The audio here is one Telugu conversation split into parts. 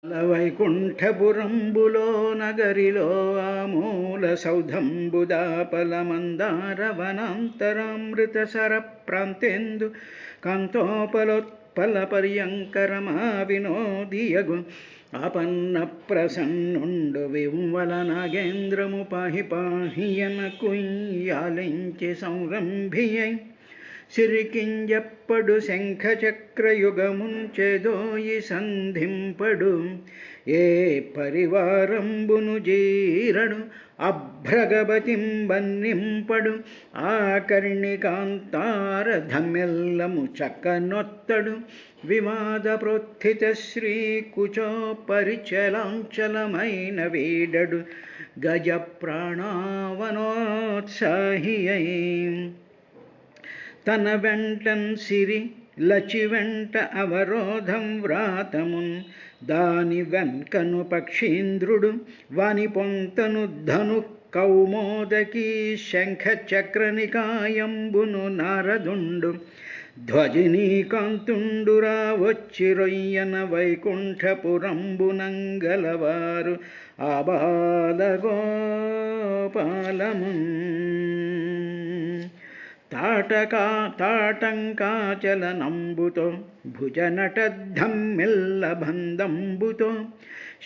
వైకుంఠపురంబులో నగరిలో ఆమూల సౌధంబుదాపలమందారవనాంతరామృత సర ప్రాంతేందు కాంతోపలోత్పల పర్యంకరమా వినోదియగు ఆపన్న ప్రసన్నుండు వింవల నాగేంద్రము పాహి పాహియన కుయ్యాలించి సంరంభియై సిరికింజప్పడు శంఖచక్రయుగముంచెదోయి సంధింపడు ఏ పరివారంబును జీరడు అభ్రగవతింబన్నింపడు ఆకర్ణికాంతారధమెల్లము చక్కనొత్తడు వివాద ప్రోత్థిత శ్రీకుచో పరిచలాంచలమైన వీడడు గజ ప్రాణావనోత్సాహియై తన వెంటన్ సిరి లచి వెంట అవరోధం వ్రాతమున్ దాని వెంకను పక్షీంద్రుడు వాని పొంతను ధను కౌమోదకీ శంఖ చక్రనికాయంబును నారదుండు ధ్వజినీకాంతుండురా వచ్చి రొయ్యన వైకుంఠపురంబునంగలవారు ఆబాలగోపాలము తాటంకాచలనంబుతో భుజనటద్ధమ్మిల్లబందంబుతో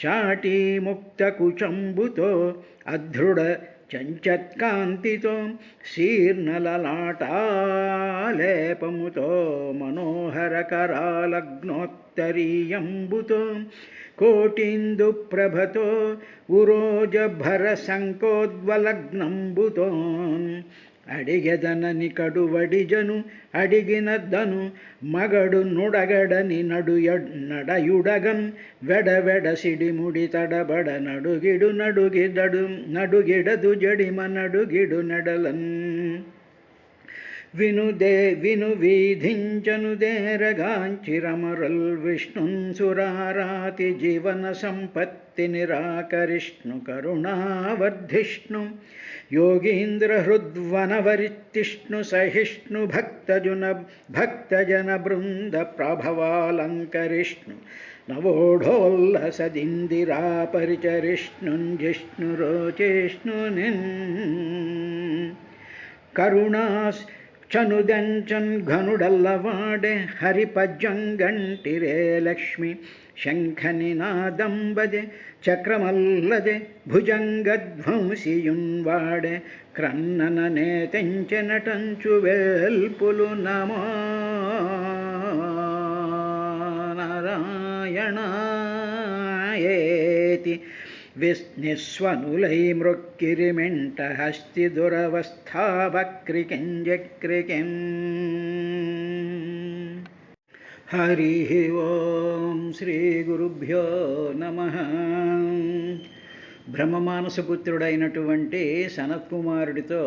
షాటీముక్తకుచంబుతో అధృఢ చంచత్కాంతితో శీర్ణలలాటాలేపముతో మనోహరకరాలగ్నోత్తరీయంబుతో కోటీందు ప్రభతో ఉరోజభర సంకోద్వలగ్నంబుతో అడిగెదనని కడువడిజను అడిగినద్దను మగడు నుడగడని నడయుడగన్ వెడవెడ సిడిముడి తడబడ నడుగిడదు జడిమ నడుగిడు నడలన్ విను వీధించను దేరగాంచిరమరల్ విష్ణున్ సురారాతి జీవన సంపత్తి నిరాకరిష్ణు కరుణావర్ధిష్ణు యోగీంద్ర హృద్వనవరితిష్ణు సహిష్ణు భక్తజన బృంద ప్రభవాలంకరిష్ణు నవోఢోల్లసదిందిరా పరిచరిష్ణున్ జిష్ణురోచేష్ణునిన్ కరుణాస్ చనుదంచన్ ఘనుడల్లవాడే హరిపజ్జంగంటిరే లక్ష్మి శంఖనినాదంబదే చక్రమల్లదే భుజంగధ్వంసియున్వాడే క్రన్నననే తెంచెనటంచు వేల్పులు నమో నారాయణాయేతి నిస్వనులై మృక్కిరిమెంట హస్తి దురవస్థావక్రికింజక్రికిం హరి ఓం శ్రీ గురుభ్యో నమః. బ్రహ్మమానసపుత్రుడైనటువంటి సనత్కుమారుడితో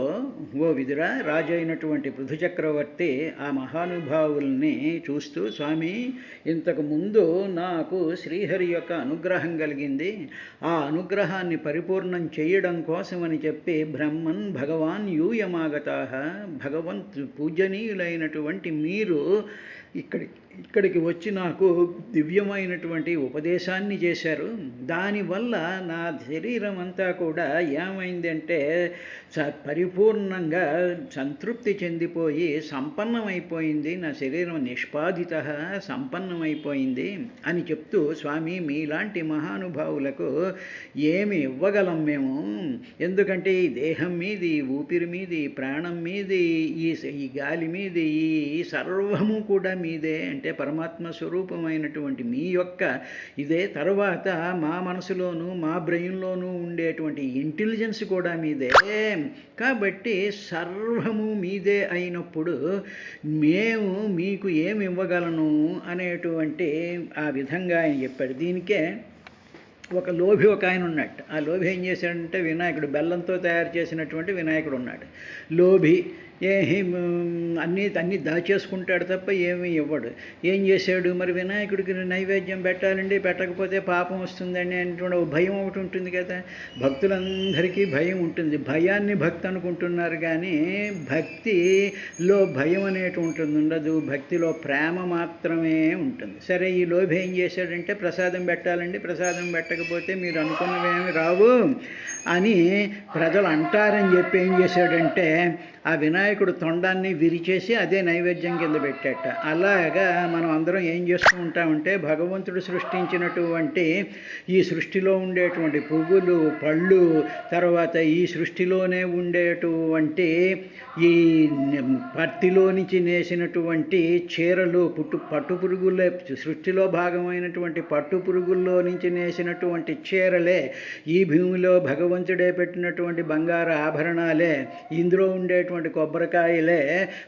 ఓ విదురా, రాజు అయినటువంటి పృథుచక్రవర్తి ఆ మహానుభావుల్ని చూస్తూ, స్వామి, ఇంతకు ముందు నాకు శ్రీహరి యొక్క అనుగ్రహం కలిగింది. ఆ అనుగ్రహాన్ని పరిపూర్ణం చేయడం కోసమని చెప్పి బ్రహ్మన్ భగవాన్ యూయమాగతాః, భగవంతు పూజనీయులైనటువంటి మీరు ఇక్కడికి వచ్చి నాకు దివ్యమైనటువంటి ఉపదేశాన్ని చేశారు. దానివల్ల నా శరీరం అంతా కూడా ఏమైందంటే పరిపూర్ణంగా సంతృప్తి చెందిపోయి సంపన్నమైపోయింది. నా శరీరం నిష్పాదిత సంపన్నమైపోయింది అని చెప్తూ, స్వామి, మీలాంటి మహానుభావులకు ఏమి ఇవ్వగలం మేము? ఎందుకంటే ఈ దేహం మీది, ఈ ఊపిరి మీది, ఈ ప్రాణం మీది, ఈ గాలి మీది, ఈ సర్వము కూడా మీదే. అంటే పరమాత్మ స్వరూపమైనటువంటి మీ యొక్క ఇదే. తర్వాత మా మనసులోనూ మా బ్రెయిన్లోనూ ఉండేటువంటి ఇంటెలిజెన్స్ కూడా మీదే. కాబట్టి సర్వము మీదే అయినప్పుడు మేము మీకు ఏమి ఇవ్వగలను అనేటువంటి ఆ విధంగా ఆయన చెప్పాడు. దీనికే ఒక లోభి ఒక ఆయన ఉన్నాడు. ఆ లోభి ఏం చేశాడంటే, వినాయకుడు, బెల్లంతో తయారు చేసినటువంటి వినాయకుడు ఉన్నాడు. లోభి అన్నీ అన్నీ దాచేసుకుంటాడు తప్ప ఏమీ ఇవ్వడు. ఏం చేశాడు మరి? వినాయకుడికి నైవేద్యం పెట్టాలండి, పెట్టకపోతే పాపం వస్తుందండి అనేటువంటి భయం ఒకటి ఉంటుంది కదా. భక్తులందరికీ భయం ఉంటుంది. భయాన్ని భక్తి అనుకుంటున్నారు కానీ భక్తిలో భయం అనేటువంటిది ఉండదు. భక్తిలో ప్రేమ మాత్రమే ఉంటుంది. సరే, ఈ లోభి ఏం చేశాడంటే ప్రసాదం పెట్టాలండి, ప్రసాదం పెట్టకపోతే మీరు అనుకున్నవేమి రావు అని ప్రజలు అంటారని చెప్పి ఏం చేశాడంటే ఆ వినాయకుడు తొండాన్ని విరిచేసి అదే నైవేద్యం కింద పెట్టాట. అలాగా మనం అందరం ఏం చేస్తూ ఉంటామంటే భగవంతుడు సృష్టించినటువంటి ఈ సృష్టిలో ఉండేటువంటి పువ్వులు, పళ్ళు, తర్వాత ఈ సృష్టిలోనే ఉండేటువంటి ఈ పత్తిలో నుంచి నేసినటువంటి చీరలు, పట్టు పురుగులే, సృష్టిలో భాగమైనటువంటి పట్టు పురుగుల్లో నుంచి నేసినటువంటి చీరలే, ఈ భూమిలో భగవంతుడే పెట్టినటువంటి బంగారు ఆభరణాలే, ఇందులో ఉండేటువంటి కొబ్బరికాయలే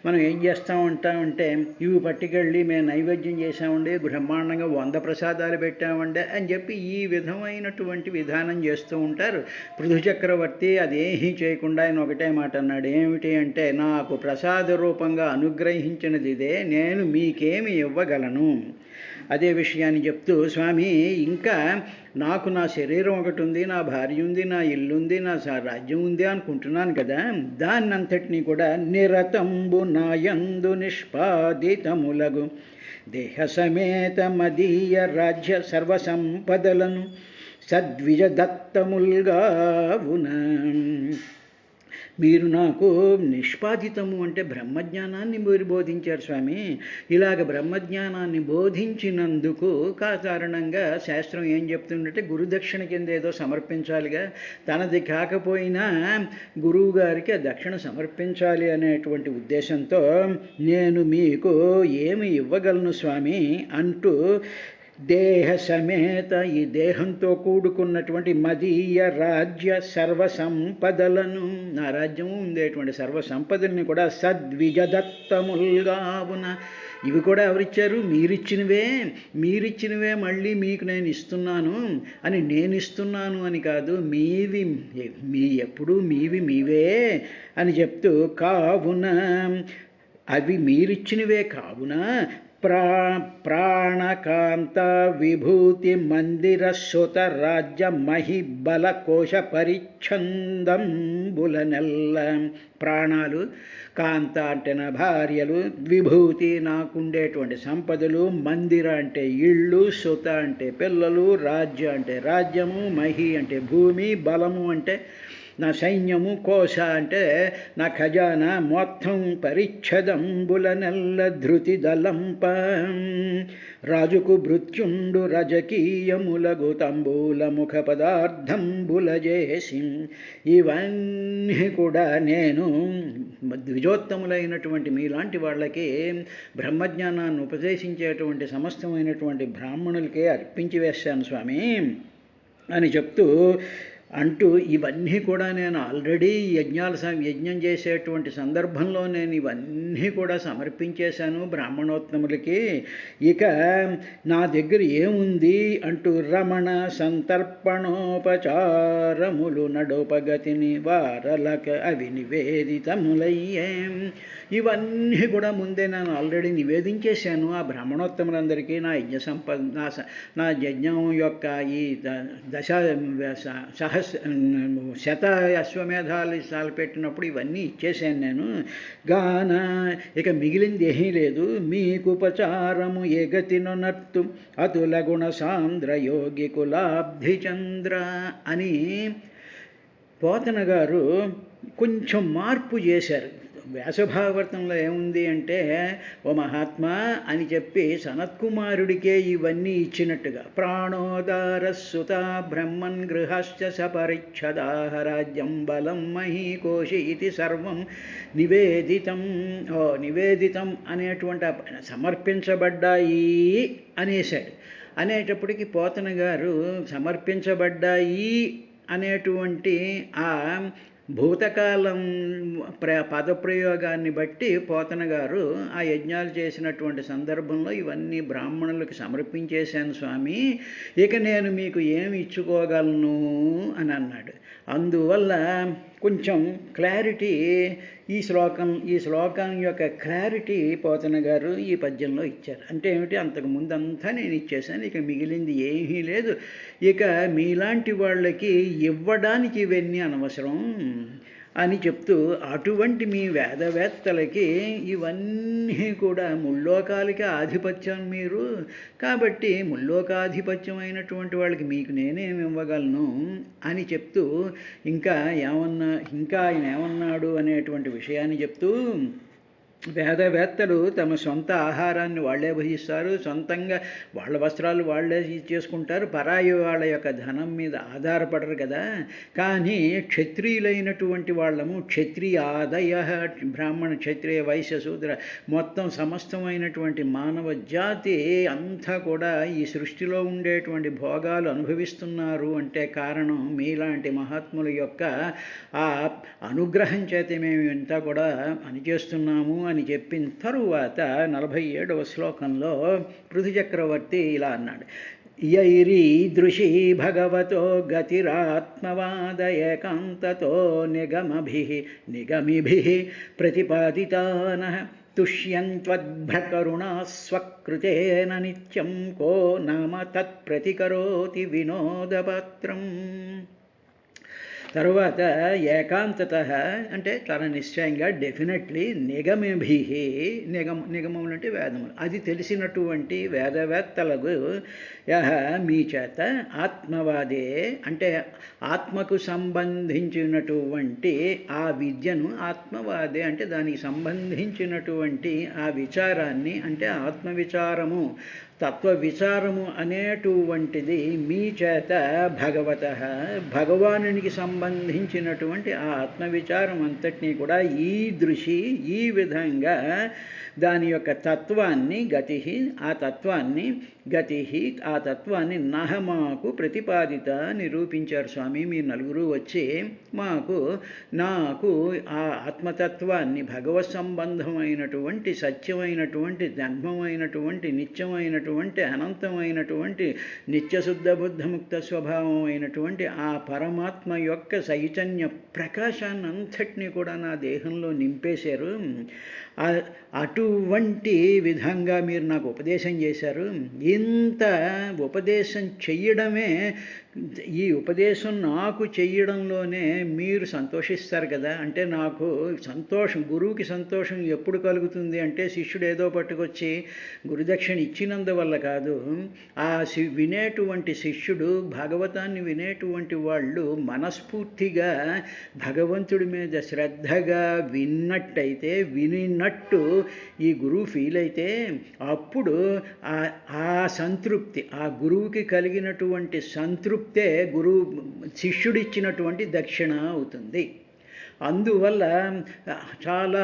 మనం ఏం చేస్తూ ఉంటామంటే ఇవి పట్టుకెళ్ళి మేము నైవేద్యం చేసామండి, బ్రహ్మాండంగా 100 ప్రసాదాలు పెట్టామండి అని చెప్పి ఈ విధమైనటువంటి విధానం చేస్తూ ఉంటారు. పృథు చక్రవర్తి అదేమీ చేయకుండా ఆయన ఒకటే మాట అన్నాడు. ఏమిటి అంటే, నాకు ప్రసాద రూపంగా అనుగ్రహించినది ఇదే, నేను మీకేమి ఇవ్వగలను. అదే విషయాన్ని చెప్తూ స్వామి ఇంకా నాకు నా శరీరం ఒకటి ఉంది, నా భార్య ఉంది, నా ఇల్లు ఉంది, నా రాజ్యం ఉంది అనుకుంటున్నాను కదా, దాన్నంతటినీ కూడా నిరతంబు నాయందు నిష్పాదితములగు దేహ సమేత మదీయ రాజ్య సర్వసంపదలను సద్విజ దత్తముల్గావున. మీరు నాకు నిష్పాదితము అంటే బ్రహ్మజ్ఞానాన్ని మీరు బోధించారు స్వామి. ఇలాగ బ్రహ్మజ్ఞానాన్ని బోధించినందుకు కారణంగా శాస్త్రం ఏం చెప్తుందంటే గురుదక్షిణ కింద ఏదో సమర్పించాలిగా, తనది కాకపోయినా గురువు గారికి ఆ దక్షిణ సమర్పించాలి అనేటువంటి ఉద్దేశంతో నేను మీకు ఏమి ఇవ్వగలను స్వామి అంటూ దేహ సమేత, ఈ దేహంతో కూడుకున్నటువంటి మదీయ రాజ్య సర్వ సంపదలను, నా రాజ్యము ఉండేటువంటి సర్వ సంపదల్ని కూడా సద్విజదత్తముల్గావున, ఇవి కూడా ఎవరిచ్చారు? మీరిచ్చినవే మళ్ళీ మీకు నేను ఇస్తున్నాను అని, నేను ఇస్తున్నాను అని కాదు, ఎప్పుడు మీవే అని చెప్తూ కావున అవి మీరిచ్చినవే కావున ప్రాణకాంత విభూతి మందిర సుత రాజ్య మహిబల కోశ పరిచ్ఛందంబులనెల్ల. ప్రాణాలు, కాంత అంటే నా భార్యలు, విభూతి నాకుండేటువంటి సంపదలు, మందిర అంటే ఇళ్ళు, సుత అంటే పిల్లలు, రాజ్య అంటే రాజ్యము, మహి అంటే భూమి, బలము అంటే నా సైన్యము, కోశ అంటే నా ఖజానా మొత్తం పరిచ్ఛదంబులనెల్ల ధృతి దళంప. రాజుకు భృత్యుండు రజకీయములగు తంబూల ముఖ పదార్థంబుల చేసి, ఇవన్నీ కూడా నేను ద్విజోత్తములైనటువంటి మీలాంటి వాళ్ళకి బ్రహ్మజ్ఞానాన్ని ఉపదేశించేటువంటి సమస్తమైనటువంటి బ్రాహ్మణులకే అర్పించి వేశాను స్వామి అని చెప్తూ అంటూ, ఇవన్నీ కూడా నేను ఆల్రెడీ యజ్ఞం చేసేటువంటి సందర్భంలో నేను ఇవన్నీ కూడా సమర్పించేశాను బ్రాహ్మణోత్తములకి. ఇక నా దగ్గర ఏముంది అంటూ రమణ సంతర్పణోపచారములు నడోపగతిని వారలక అవి నివేదితములయ్యే. ఇవన్నీ కూడా ముందే నేను ఆల్రెడీ నివేదించేశాను ఆ బ్రాహ్మణోత్తములందరికీ. నా యజ్ఞ నా యజ్ఞం యొక్క ఈ శత అశ్వమేధాలు పెట్టినప్పుడు ఇవన్నీ ఇచ్చేసాను నేను. గాన ఇక మిగిలింది ఏమీ లేదు. మీకు ఉపచారము ఎగతినొనర్తు అతుల గుణ సాంద్ర యోగి కులాబ్ధి చంద్ర అని పోతన గారు కొంచెం మార్పు చేశారు. వ్యాసభాగవతంలో ఏముంది అంటే, ఓ మహాత్మా అని చెప్పి సనత్కుమారుడికే ఇవన్నీ ఇచ్చినట్టుగా ప్రాణోదారస్సుత బ్రహ్మన్ గృహశ్చ సపరిచ్ఛదాహ రాజ్యం బలం మహీకోశి ఇది సర్వం నివేదితం. నివేదితం అనేటువంటి సమర్పించబడ్డాయి అనేశాడు. అనేటప్పటికి పోతన గారు సమర్పించబడ్డాయి అనేటువంటి ఆ భూతకాలం పదప్రయోగాన్ని బట్టి పోతన గారు ఆ యజ్ఞాలు చేసినటువంటి సందర్భంలో ఇవన్నీ బ్రాహ్మణులకు సమర్పించేశాను స్వామి, ఇక నేను మీకు ఏమి ఇచ్చుకోగలను అని అన్నాడు. అందువల్ల కొంచెం క్లారిటీ ఈ శ్లోకం యొక్క క్లారిటీ పోతన గారు ఈ పద్యంలో ఇచ్చారు. అంటే ఏమిటి, అంతకు ముందంతా నేను ఇచ్చేసాను, ఇక మిగిలింది ఏమీ లేదు, ఇక మీలాంటి వాళ్ళకి ఇవ్వడానికి ఇవన్నీ అనవసరం అని చెప్తూ, అటువంటి మీ వేదవేత్తలకి ఇవన్నీ కూడా ముల్లోకాలకి ఆధిపత్యం మీరు, కాబట్టి ముల్లోకాధిపత్యం అయినటువంటి వాళ్ళకి మీకు నేనేమి ఇవ్వగలను అని చెప్తూ, ఇంకా ఆయన ఏమన్నాడు అనేటువంటి విషయాన్ని చెప్తూ, వేదవేత్తలు తమ సొంత ఆహారాన్ని వాళ్లే భజిస్తారు, సొంతంగా వాళ్ళ వస్త్రాలు వాళ్లే చేసుకుంటారు, పరాయి వాళ్ళ యొక్క ధనం మీద ఆధారపడరు కదా. కానీ క్షత్రియులైనటువంటి వాళ్ళము, క్షత్రియాదయ, బ్రాహ్మణ క్షత్రియ వైశ్య శూద్ర మొత్తం సమస్తమైనటువంటి మానవ జాతి అంతా కూడా ఈ సృష్టిలో ఉండేటువంటి భోగాలు అనుభవిస్తున్నారు అంటే కారణం మీలాంటి మహాత్ముల యొక్క ఆ అనుగ్రహం చేత మేము ఇంతా కూడా పనిచేస్తున్నాము అని చెప్పిన తరువాత 47వ శ్లోకంలో పృథు చక్రవర్తి ఇలా అన్నాడు. యైరీదృశీ భగవతో గతిరాత్మవాద ఏకాంతతో నిగమిభిః ప్రతిపాదితానః తుష్యంత్వద్భ్రకరుణా స్వకృతేన నిత్యం కో నామ తత్ప్రతికరోతి వినోదపాత్రం. తరువాత ఏకాంతత అంటే చాలా నిశ్చయంగా డెఫినెట్లీ నిగమములు అంటే వేదములు, అది తెలిసినటువంటి వేదవేత్తలకు మీ చేత ఆత్మవాదే అంటే ఆత్మకు సంబంధించినటువంటి ఆ విద్యను, ఆత్మవాదే అంటే దానికి సంబంధించినటువంటి ఆ విచారాన్ని అంటే ఆత్మవిచారము, తత్వవిచారము అనేటువంటిది మీ చేత భగవానునికి సంబంధించినటువంటి ఆ ఆత్మవిచారం అంతటినీ కూడా ఈ విధంగా దాని యొక్క తత్వాన్ని ఆ తత్వాన్ని మాకు ప్రతిపాదిత నిరూపించారు స్వామి. మీ నలుగురు వచ్చి నాకు ఆ ఆత్మతత్వాన్ని, భగవత్ సంబంధమైనటువంటి సత్యమైనటువంటి ధర్మమైనటువంటి నిత్యమైనటువంటి అనంతమైనటువంటి నిత్యశుద్ధ బుద్ధముక్త స్వభావమైనటువంటి ఆ పరమాత్మ యొక్క చైతన్య ప్రకాశాన్ని అంతటినీ కూడా నా దేహంలో నింపేశారు. అటువంటి విధంగా మీరు నాకు ఉపదేశం చేశారు. ఇంత ఉపదేశం చెయ్యడమే, ఈ ఉపదేశం నాకు చెయ్యడంలోనే మీరు సంతోషిస్తారు కదా. అంటే నాకు సంతోషం, గురువుకి సంతోషం ఎప్పుడు కలుగుతుంది అంటే శిష్యుడు ఏదో పట్టుకొచ్చి గురుదక్షిణ ఇచ్చినందువల్ల కాదు, ఆ వినేటువంటి శిష్యుడు, భాగవతాన్ని వినేటువంటి వాళ్ళు మనస్ఫూర్తిగా భగవంతుడి మీద శ్రద్ధగా విన్నట్టయితే, వినినట్టు ఈ గురువు ఫీల్ అయితే అప్పుడు ఆ సంతృప్తి, ఆ గురువుకి కలిగినటువంటి సంతృప్తే గురువు శిష్యుడిచ్చినటువంటి దక్షిణ అవుతుంది. అందువల్ల చాలా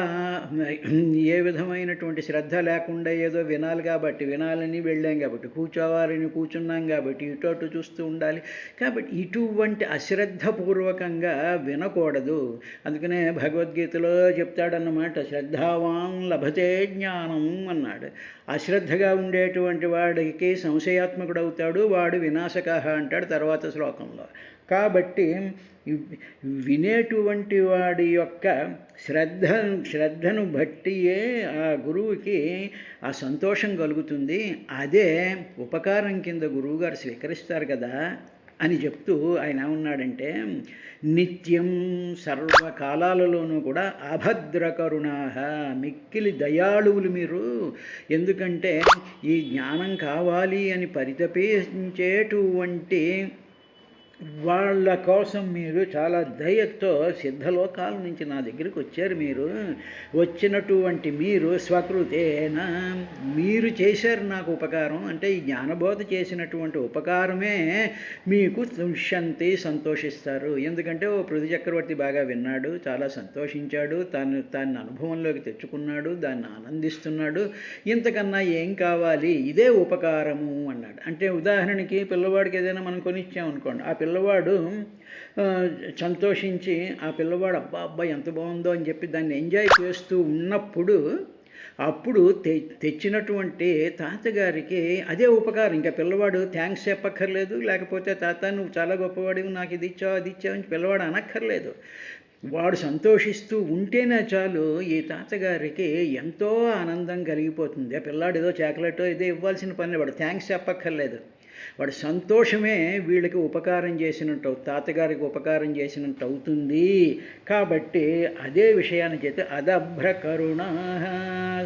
ఏ విధమైనటువంటి శ్రద్ధ లేకుండా ఏదో వినాలి కాబట్టి, వినాలని వెళ్ళాం కాబట్టి, కూర్చోవాలని కూర్చున్నాం కాబట్టి, ఇటు అటు చూస్తూ ఉండాలి కాబట్టి ఇటువంటి అశ్రద్ధపూర్వకంగా వినకూడదు. అందుకనే భగవద్గీతలో చెప్తాడన్నమాట, శ్రద్ధావాన్ లభతే జ్ఞానం అన్నాడు. అశ్రద్ధగా ఉండేటువంటి వాడికి సంశయాత్మకుడు అవుతాడు, వాడు వినాశకః అంటాడు తర్వాత శ్లోకంలో. కాబట్టి వినేటువంటి వాడి యొక్క శ్రద్ధను బట్టియే ఆ గురువుకి ఆ సంతోషం కలుగుతుంది. అదే ఉపకారం కింద గురువుగారు స్వీకరిస్తారు కదా అని చెప్తూ ఆయన ఏమన్నాడంటే, నిత్యం సర్వకాలాలలోనూ కూడా అభద్రకరుణాః, మిక్కిలి దయాళువులు మీరు. ఎందుకంటే ఈ జ్ఞానం కావాలి అని పరితపించేటువంటి వాళ్ళ కోసం మీరు చాలా దయతో సిద్ధలోకాల నుంచి నా దగ్గరికి వచ్చారు. మీరు వచ్చినటువంటి మీరు స్వకృతేన మీరు చేశారు నాకు ఉపకారం. అంటే ఈ జ్ఞానబోధ చేసినటువంటి ఉపకారమే మీకు తుష్యంతి సంతోషిస్తారు. ఎందుకంటే ఓ పృథు చక్రవర్తి బాగా విన్నాడు, చాలా సంతోషించాడు, తాన్ని అనుభవంలోకి తెచ్చుకున్నాడు, దాన్ని ఆనందిస్తున్నాడు. ఇంతకన్నా ఏం కావాలి, ఇదే ఉపకారము అన్నాడు. అంటే ఉదాహరణకి పిల్లవాడికి ఏదైనా మనం కొనిచ్చామనుకోండి, ఆ పిల్లవాడు సంతోషించి ఆ పిల్లవాడు అబ్బా ఎంత బాగుందో అని చెప్పి దాన్ని ఎంజాయ్ చేస్తూ ఉన్నప్పుడు అప్పుడు తెచ్చినటువంటి తాతగారికి అదే ఉపకారం. ఇంకా పిల్లవాడు థ్యాంక్స్ చెప్పక్కర్లేదు, లేకపోతే తాత నువ్వు చాలా గొప్పవాడివి, నాకు ఇది ఇచ్చావు అది ఇచ్చావు అని పిల్లవాడు అనక్కర్లేదు. వాడు సంతోషిస్తూ ఉంటేనే చాలు ఈ తాతగారికి ఎంతో ఆనందం కలిగిపోతుంది. ఆ పిల్లాడు ఏదో చాక్లెటో ఏదో ఇవ్వాల్సిన పని, వాడు థ్యాంక్స్ చెప్పక్కర్లేదు. వాడి సంతోషమే వీళ్ళకి ఉపకారం చేసినట్టు, తాతగారికి ఉపకారం చేసినట్టు అవుతుంది. కాబట్టి అదే విషయాన్ని చేస్తే అదభ్ర కరుణ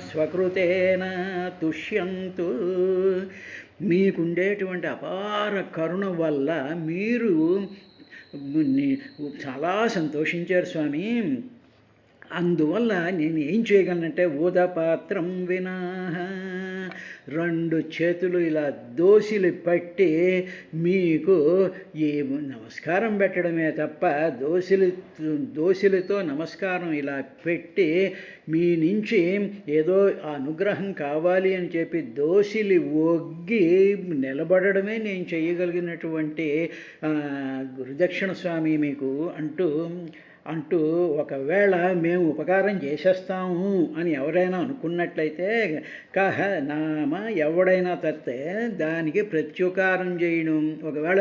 స్వకృతేన తుష్యంతు, మీకుండేటువంటి అపార కరుణ వల్ల మీరు చాలా సంతోషించారు స్వామి. అందువల్ల నేను ఏం చేయగలనంటే ఉదపాత్రం వినా, 2 చేతులు ఇలా దోసిలు పట్టి మీకు ఈ నమస్కారం పెట్టడమే తప్ప, దోసిలతో నమస్కారం ఇలా పెట్టి మీ నుంచి ఏదో అనుగ్రహం కావాలి అని చెప్పి దోసిలి ఒగ్గి నిలబడడమే నేను చేయగలిగినటువంటి గురుదక్షిణ స్వామి మీకు అంటూ ఒకవేళ మేము ఉపకారం చేసేస్తాము అని ఎవరైనా అనుకున్నట్లయితే, కహ నామ ఎవడైనా తత్తే దానికి ప్రత్యుపకారం చేయడం. ఒకవేళ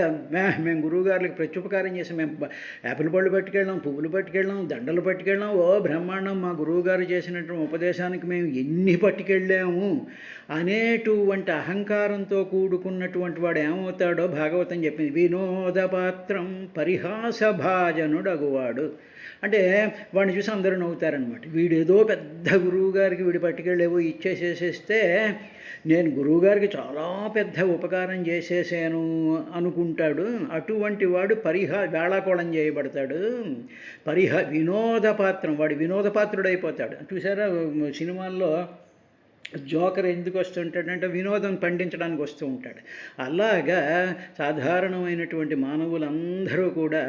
మేము గురువుగారులకు ప్రత్యుపకారం చేసి మేము యాపిల్ పళ్ళు పట్టుకెళ్ళాం, పువ్వులు పట్టుకెళ్ళాం, దండలు పట్టుకెళ్ళాం, ఓ బ్రహ్మాండం మా గురువుగారు చేసినటువంటి ఉపదేశానికి మేము ఎన్ని పట్టుకెళ్ళాము అనేటువంటి అహంకారంతో కూడుకున్నటువంటి వాడు ఏమవుతాడో భాగవతం చెప్పింది. వినోదపాత్రం పరిహాసభాజనుడగువాడు. అంటే వాడిని చూసి అందరూ నవ్వుతారనమాట. వీడేదో పెద్ద గురువుగారికి వీడి పట్టుకెళ్ళేవో ఇచ్చేసేసేస్తే నేను గురువుగారికి చాలా పెద్ద ఉపకారం చేసేసాను అనుకుంటాడు. అటువంటి వాడు వేళాకోళం చేయబడతాడు. వినోదపాత్రం, వాడు వినోదపాత్రుడైపోతాడు. చూసారా సినిమాల్లో జోకర్ ఎందుకు వస్తుంటాడంటే వినోదం పండించడానికి వస్తూ ఉంటాడు. అలాగా సాధారణమైనటువంటి మానవులందరూ కూడా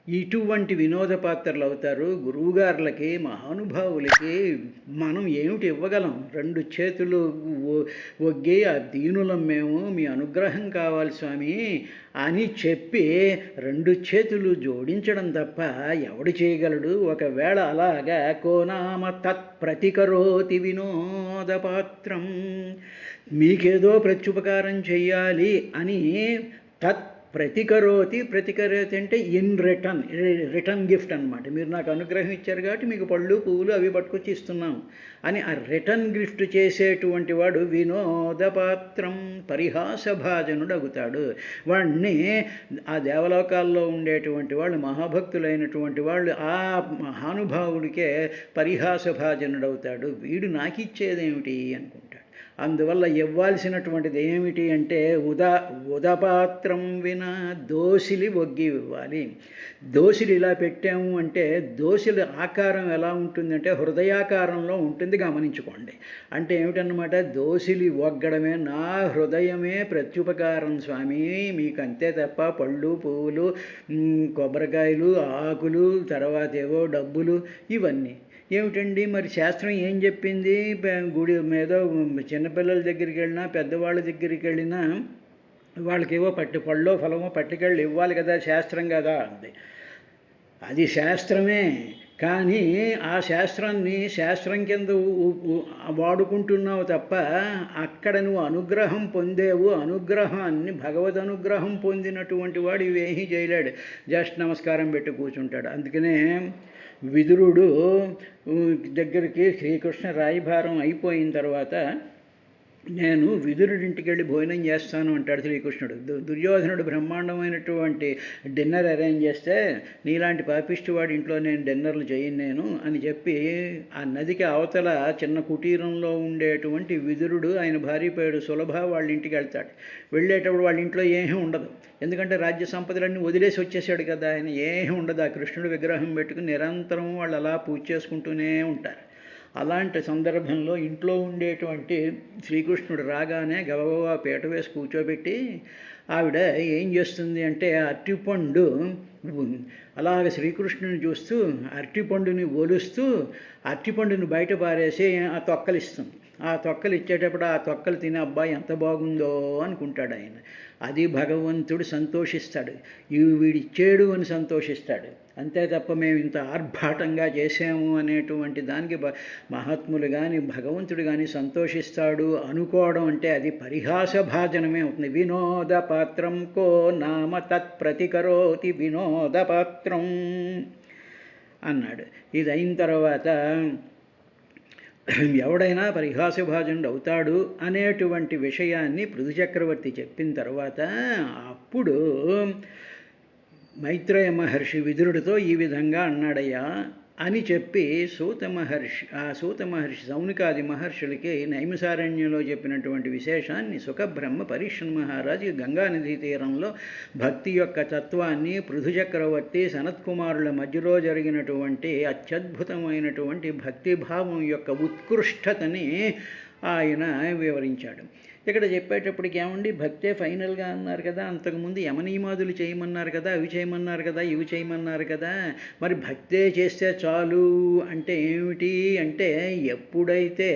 ఇటువంటి వినోద పాత్రలు అవుతారు. గురువుగారులకి, మహానుభావులకి మనం ఏమిటి ఇవ్వగలం? 2 చేతులు ఒగ్గి ఆ దీనులం మేము, మీ అనుగ్రహం కావాలి స్వామి అని చెప్పి 2 చేతులు జోడించడం తప్ప ఎవడు చేయగలడు? ఒకవేళ అలాగా కోనామ తత్ ప్రతికరోతి వినోదపాత్రం, మీకేదో ప్రత్యుపకారం చెయ్యాలి అని తత్ ప్రతికరోతి అంటే ఇన్ రిటర్న్ గిఫ్ట్ అనమాట. మీరు నాకు అనుగ్రహం ఇచ్చారు కాబట్టి మీకు పళ్ళు పువ్వులు అవి పట్టుకొచ్చి ఇస్తున్నాం అని ఆ రిటర్న్ గిఫ్ట్ చేసేటువంటి వాడు వినోదపాత్రం పరిహాసభాజనుడు అవుతాడు. వాడిని ఆ దేవలోకాల్లో ఉండేటువంటి వాళ్ళు, మహాభక్తులైనటువంటి వాళ్ళు ఆ మహానుభావుడికే పరిహాసభాజనుడు అవుతాడు. వీడు నాకు ఇచ్చేదేమిటి అనుకుంటాడు. అందువల్ల ఇవ్వాల్సినటువంటిది ఏమిటి అంటే ఉదపాత్రం వినా దోసిలి ఒగ్గి ఇవ్వాలి. దోసిలి ఇలా పెట్టాము అంటే దోసిలి ఆకారం ఎలా ఉంటుందంటే హృదయాకారంలో ఉంటుంది, గమనించుకోండి. అంటే ఏమిటన్నమాట, దోసిలి ఒగ్గడమే నా హృదయమే ప్రత్యుపకారం స్వామి మీకు, అంతే తప్ప పళ్ళు పువ్వులు కొబ్బరికాయలు ఆకులు తర్వాత ఏవో డబ్బులు ఇవన్నీ ఏమిటండి? మరి శాస్త్రం ఏం చెప్పింది? గుడి మీద చిన్నపిల్లల దగ్గరికి వెళ్ళినా పెద్దవాళ్ళ దగ్గరికి వెళ్ళినా వాళ్ళకేవో పళ్ళో ఫలమో పట్టుకెళ్ళి ఇవ్వాలి కదా, శాస్త్రం కదా అంది. అది శాస్త్రమే, కానీ ఆ శాస్త్రాన్ని శాస్త్రం కింద వాడుకుంటున్నావు తప్ప అక్కడ నువ్వు అనుగ్రహం పొందేవు. అనుగ్రహాన్ని, భగవద్ అనుగ్రహం పొందినటువంటి వాడు ఇవేమీ చేయలేడు, జస్ట్ నమస్కారం పెట్టి కూర్చుంటాడు. అందుకనే విదురుడు దగ్గరికి శ్రీకృష్ణ రాయభారం అయిపోయిన తర్వాత నేను విదురుడింటికి వెళ్ళి భోజనం చేస్తాను అంటాడు శ్రీకృష్ణుడు. దుర్యోధనుడు బ్రహ్మాండమైనటువంటి డిన్నర్ అరేంజ్ చేస్తే నీలాంటి పాపిష్టి వాడి ఇంట్లో నేను డిన్నర్లు చేయను నేను అని చెప్పి ఆ నదికి అవతల చిన్న కుటీరంలో ఉండేటువంటి విదురుడు ఆయన భార్య పేరు సులభ వాళ్ళ ఇంటికి వెళ్తాడు. వెళ్ళేటప్పుడు వాళ్ళ ఇంట్లో ఏమీ ఉండదు, ఎందుకంటే రాజ్య సంపదలన్నీ వదిలేసి వచ్చేసాడు కదా ఆయన. ఏమీ ఉండదు, ఆ కృష్ణుడు విగ్రహం పెట్టుకుని నిరంతరం వాళ్ళు అలా పూజ చేసుకుంటూనే ఉంటారు. అలాంటి సందర్భంలో ఇంట్లో ఉండేటువంటి శ్రీకృష్ణుడు రాగానే గబగబా పీట వేసి కూర్చోబెట్టి ఆవిడ ఏం చేస్తుంది అంటే అరటిపండు అలాగ శ్రీకృష్ణుని చూస్తూ అరటిపండుని ఒలుస్తూ అరటిపండుని బయట పారేసి ఆ తొక్కలు ఇస్తుంది. ఆ తొక్కలు ఇచ్చేటప్పుడు ఆ తొక్కలు తినే అబ్బాయి ఎంత బాగుందో అనుకుంటాడు ఆయన. అది భగవంతుడు సంతోషిస్తాడు, ఇవి వీడిచ్చేడు అని సంతోషిస్తాడు. అంతే తప్ప మేము ఇంత ఆర్భాటంగా చేసాము అనేటువంటి దానికి మహాత్ములు కానీ భగవంతుడు కానీ సంతోషిస్తాడు అనుకోవడం అంటే అది పరిహాసభాజనమే అవుతుంది. వినోద పాత్రం కో నామ తత్ ప్రతికరోతి వినోద పాత్రం. అన్నాడు. ఇది అయిన తర్వాత ఎవడైనా పరిహాసభాజనుడు అవుతాడు అనేటువంటి విషయాన్ని పృథు చక్రవర్తి చెప్పిన తర్వాత అప్పుడు మైత్రేయ మహర్షి విదురుడితో ఈ విధంగా అన్నాడయ్యా అని చెప్పి సూత మహర్షి సౌనికాది మహర్షులకి నైమిసారణ్యంలో చెప్పినటువంటి విశేషాన్ని సుఖబ్రహ్మ పరీక్షన్ మహారాజు గంగానదీ తీరంలో భక్తి యొక్క తత్వాన్ని పృథు చక్రవర్తి సనత్కుమారుల మధ్యలో జరిగినటువంటి అత్యద్భుతమైనటువంటి భక్తిభావం యొక్క ఉత్కృష్టతని ఆయన వివరించాడు. ఇక్కడ చెప్పేటప్పటికి ఏమండి భక్తే ఫైనల్గా అన్నారు కదా, అంతకుముందు యమనియమాదులు చేయమన్నారు కదా, అవి చేయమన్నారు కదా, ఇవి చేయమన్నారు కదా, మరి భక్తే చేస్తే చాలు అంటే ఏమిటి అంటే ఎప్పుడైతే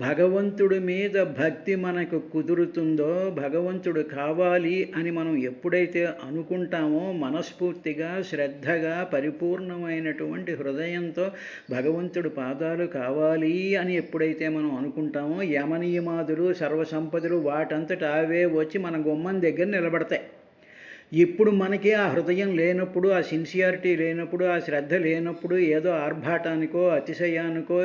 భగవంతుడి మీద భక్తి మనకు కుదురుతుందో, భగవంతుడు కావాలి అని మనం ఎప్పుడైతే అనుకుంటామో మనస్ఫూర్తిగా శ్రద్ధగా పరిపూర్ణమైనటువంటి హృదయంతో భగవంతుడు పాదాలు కావాలి అని ఎప్పుడైతే మనం అనుకుంటామో యమనియమాదులు సర్వసంపదలు వాటంతట అవే వచ్చి మన గుమ్మం దగ్గర నిలబడతాయి. ఇప్పుడు మనకి ఆ హృదయం లేనప్పుడు, ఆ సిన్సియారిటీ లేనప్పుడు, ఆ శ్రద్ధ లేనప్పుడు ఏదో ఆర్భాటానికో అతిశయానికో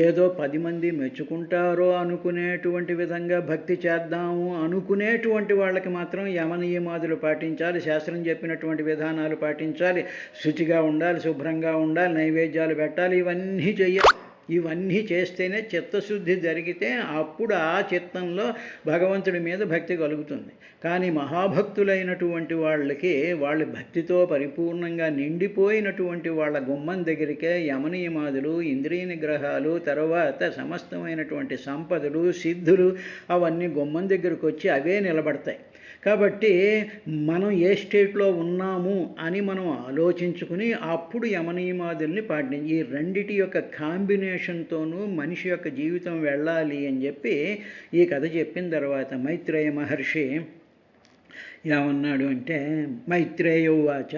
ఏదో 10 మంది మెచ్చుకుంటారో అనుకునేటువంటి విధంగా భక్తి చేద్దాము అనుకునేటువంటి వాళ్ళకి మాత్రం యమనియమాదులు పాటించాలి, శాస్త్రం చెప్పినటువంటి విధానాలు పాటించాలి, శుచిగా ఉండాలి, శుభ్రంగా ఉండాలి, నైవేద్యాలు పెట్టాలి, ఇవన్నీ చెయ్యాలి. ఇవన్నీ చేస్తేనే చిత్తశుద్ధి జరిగితే అప్పుడు ఆ చిత్తంలో భగవంతుడి మీద భక్తి కలుగుతుంది. కానీ మహాభక్తులైనటువంటి వాళ్ళకి వాళ్ళ భక్తితో పరిపూర్ణంగా నిండిపోయినటువంటి వాళ్ళ గుమ్మం దగ్గరికే యమనియమాదులు, ఇంద్రియ నిగ్రహాలు, తర్వాత సమస్తమైనటువంటి సంపదలు, సిద్ధులు అవన్నీ గుమ్మం దగ్గరికి వచ్చి అవే నిలబడతాయి. కాబట్టి మనం ఏ స్టేట్లో ఉన్నాము అని మనం ఆలోచించుకుని అప్పుడు యమనియమాదుల్ని పాటించి ఈ రెండిటి యొక్క కాంబినేషన్తోనూ మనిషి యొక్క జీవితం వెళ్ళాలి అని చెప్పి ఈ కథ చెప్పిన తర్వాత మైత్రేయ మహర్షి ఏమన్నాడు అంటే మైత్రేయ ఉవాచ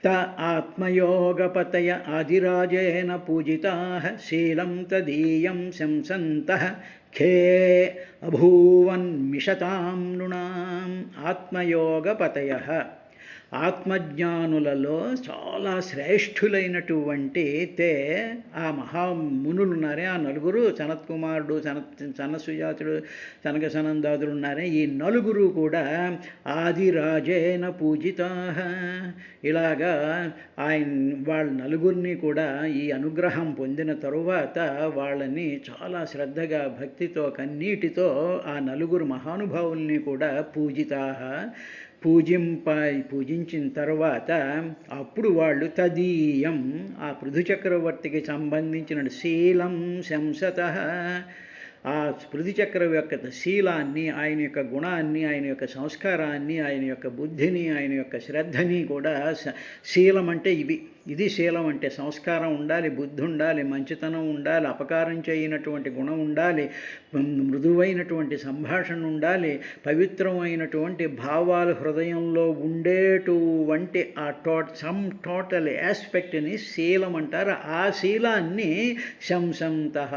త ఆత్మయోగపతయ ఆదిరాజేన పూజితాః శీలం తదీయం శంసంతః ఖే అభూవన్మిషతాం నృణాం. ఆత్మయోగపతయః ఆత్మజ్ఞానులలో చాలా శ్రేష్ఠులైనటువంటి ఆ మహామునులు ఉన్నారే, ఆ నలుగురు సనత్కుమారుడు, సనత్సుజాతుడు, సనక సనందాదులు ఉన్నారే, ఈ నలుగురు కూడా ఆదిరాజేన పూజితాః. ఇలాగా వాళ్ళ నలుగురిని కూడా ఈ అనుగ్రహం పొందిన తరువాత వాళ్ళని చాలా శ్రద్ధగా భక్తితో కన్నీటితో ఆ నలుగురు మహానుభావుల్ని కూడా పూజితాః పూజించిన తర్వాత అప్పుడు వాళ్ళు తదీయం ఆ పృథు చక్రవర్తికి సంబంధించిన శీలం శంసతః ఆ పృథు చక్రవర్తి యొక్క శీలాన్ని, ఆయన యొక్క గుణాన్ని, ఆయన యొక్క సంస్కారాన్ని, ఆయన యొక్క బుద్ధిని, ఆయన యొక్క శ్రద్ధని కూడా శీలం అంటే ఇది శీలం అంటే సంస్కారం ఉండాలి, బుద్ధి ఉండాలి, మంచితనం ఉండాలి, అపకారం చేయనటువంటి గుణం ఉండాలి, మృదువైనటువంటి సంభాషణ ఉండాలి, పవిత్రమైనటువంటి భావాలు హృదయంలో ఉండేటువంటి ఆ టోటల్ ఆస్పెక్ట్ని శీలం అంటారు. ఆ శీలాన్ని శంసంతః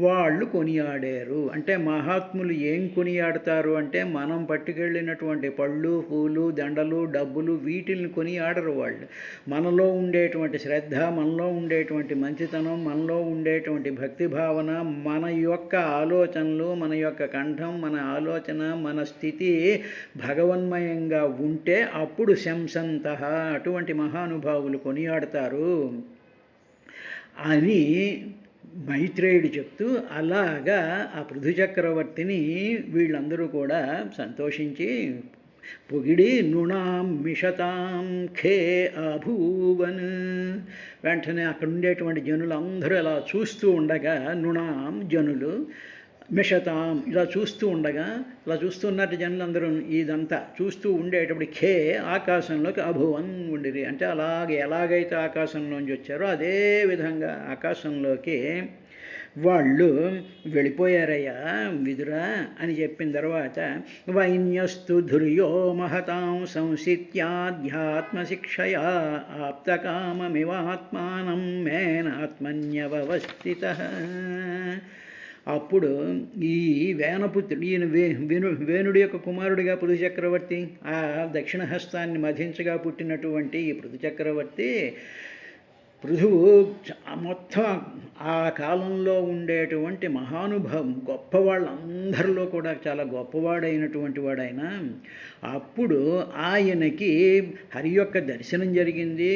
వాళ్ళు కొనియాడారు. అంటే మహాత్ములు ఏం కొనియాడతారు అంటే మనం పట్టుకెళ్ళినటువంటి పళ్ళు, పూలు, దండలు, డబ్బులు వీటిల్ని కొనియాడరు వాళ్ళు. మనలో ఉండేటువంటి శ్రద్ధ, మనలో ఉండేటువంటి మంచితనం, మనలో ఉండేటువంటి భక్తి భావన, మన యొక్క ఆలోచనలు, మన యొక్క కంఠం, మన ఆలోచన, మన స్థితి భగవన్మయంగా ఉంటే అప్పుడు శంసంతః అటువంటి మహానుభావులు కొనియాడతారు అని మైత్రేయుడు చెప్తూ, అలాగా ఆ పృథు చక్రవర్తిని వీళ్ళందరూ కూడా సంతోషించి పొగిడి నృణాం మిషతాం ఖే అభూవన్. వెంటనే అక్కడ ఉండేటువంటి జనులందరూ ఇలా చూస్తూ ఉండగా నృణాం జనులు మిషతాం ఇలా చూస్తూ ఉండగా, ఇలా చూస్తున్నట్టు జనులందరూ ఇదంతా చూస్తూ ఉండేటప్పుడు ఖే ఆకాశంలోకి అభువన్ ఉండిరి. అంటే ఎలాగైతే ఆకాశంలోంచి వచ్చారో అదే విధంగా ఆకాశంలోకి వాళ్ళు వెళ్ళిపోయారయ్యా విదురా అని చెప్పిన తర్వాత వైన్యస్తు ధుర్యో మహతాం సంసిత్యాధ్యాత్మశిక్షయా ఆప్తకామమివాత్మానం మేనాత్మన్యవస్థితః. అప్పుడు ఈ వేనపుత్రుడు, ఈయన వేణుడి యొక్క కుమారుడిగా పృథు చక్రవర్తి, ఆ దక్షిణ హస్తాన్ని మధించగా పుట్టినటువంటి ఈ పృథు చక్రవర్తి పృథువు మొత్తం ఆ కాలంలో ఉండేటువంటి మహానుభావం గొప్పవాళ్ళందరిలో కూడా చాలా గొప్పవాడైనటువంటి వాడైన అప్పుడు ఆయనకి హరి యొక్క దర్శనం జరిగింది.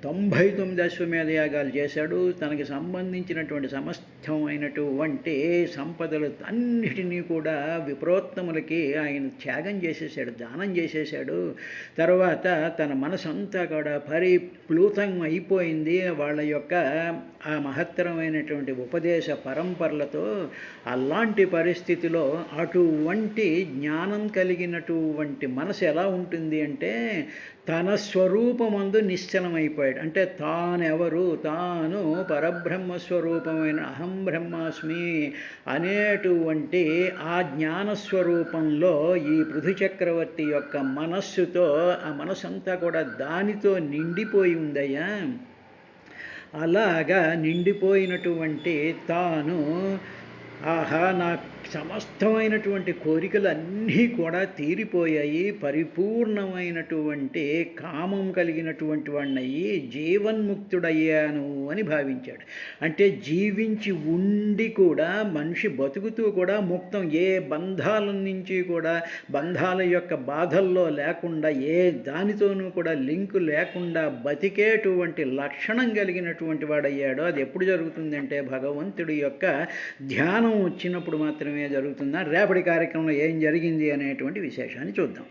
99 అశ్వమేధ యాగాలు చేశాడు. తనకి సంబంధించినటువంటి సమస్తమైనటువంటి సంపదలు అన్నిటినీ కూడా విప్రోత్తములకి ఆయన త్యాగం చేసేసాడు, దానం చేసేసాడు. తర్వాత తన మనసంతా కూడా పరిప్లూతం అయిపోయింది వాళ్ళ యొక్క ఆ మహత్తరమైనటువంటి ఉపదేశ పరంపరలతో. అలాంటి పరిస్థితిలో అటువంటి జ్ఞానం కలిగినటువంటి మనసు ఎలా ఉంటుంది అంటే తన స్వరూపమందు నిశ్చలమైపోయాడు. అంటే తానెవరు, తాను పరబ్రహ్మస్వరూపమైన అహం బ్రహ్మాస్మి అనేటువంటి ఆ జ్ఞానస్వరూపంలో ఈ పృథు చక్రవర్తి యొక్క మనస్సుతో ఆ మనస్సంతా కూడా దానితో నిండిపోయి ఉందయ్యా. అలాగా నిండిపోయినటువంటి తాను ఆహా నా సమస్తమైనటువంటి కోరికలు అన్నీ కూడా తీరిపోయాయి, పరిపూర్ణమైనటువంటి కామం కలిగినటువంటి వాడినయ్యి జీవన్ముక్తుడయ్యాను అని భావించాడు. అంటే జీవించి ఉండి కూడా మనిషి బతుకుతూ కూడా ముక్తం, ఏ బంధాల నుంచి కూడా బంధాల యొక్క బాధల్లో లేకుండా ఏ దానితోనూ కూడా లింకు లేకుండా బతికేటువంటి లక్షణం కలిగినటువంటి వాడయ్యాడో. అది ఎప్పుడు జరుగుతుందంటే భగవంతుడి యొక్క ధ్యానం వచ్చినప్పుడు మాత్రమే జరుగుతుందా. రేపటి కార్యక్రమంలో ఏం జరిగింది అనేటువంటి విశేషాన్ని చూద్దాం.